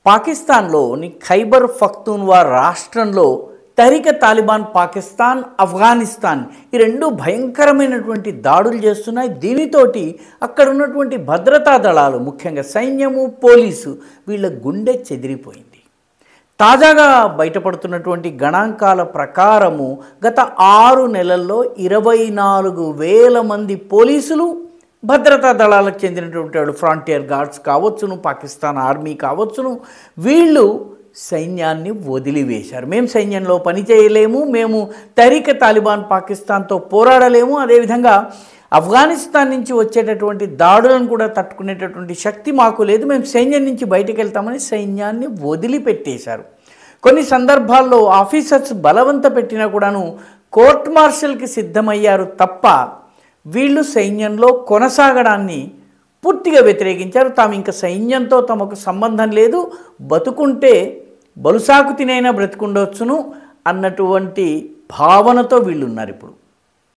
పాకిస్తాన్లోని ఖైబర్ పఖ్తూన్వా రాష్ట్రంలో తహ్రీక్ తాలిబాన్ పాకిస్తాన్, ఆఫ్ఘనిస్తాన్ ఈ రెండు భయంకరమైనటువంటి దాడులు చేస్తున్నాయి. దీనితోటి అక్కడ ఉన్నటువంటి భద్రతా దళాలు, ముఖ్యంగా సైన్యము, పోలీసు వీళ్ళ గుండె చెదిరిపోయింది. తాజాగా బయటపడుతున్నటువంటి గణాంకాల ప్రకారము గత 6 నెలల్లో 24,000 మంది పోలీసులు, భద్రతా దళాలకు చెందినటువంటి వాళ్ళు, ఫ్రాంటియర్ గార్డ్స్ కావచ్చును, పాకిస్తాన్ ఆర్మీ కావచ్చును, వీళ్ళు సైన్యాన్ని వదిలివేశారు. మేము సైన్యంలో పని చేయలేము, మేము తహ్రీక్ తాలిబాన్ పాకిస్తాన్తో పోరాడలేము, అదేవిధంగా ఆఫ్ఘనిస్తాన్ నుంచి వచ్చేటటువంటి దాడులను కూడా తట్టుకునేటటువంటి శక్తి మాకు లేదు, మేము సైన్యం నుంచి బయటికి వెళ్తామని సైన్యాన్ని వదిలిపెట్టేశారు. కొన్ని సందర్భాల్లో ఆఫీసర్స్ బలవంత పెట్టినా కూడాను కోర్ట్ మార్షల్కి సిద్ధమయ్యారు తప్ప వీళ్ళు సైన్యంలో కొనసాగడాన్ని పూర్తిగా వ్యతిరేకించారు. తాము ఇంకా సైన్యంతో తమకు సంబంధం లేదు, బతుకుంటే బలుసాకు తినైనా బ్రతుకుండవచ్చును అన్నటువంటి భావనతో వీళ్ళు ఉన్నారు ఇప్పుడు.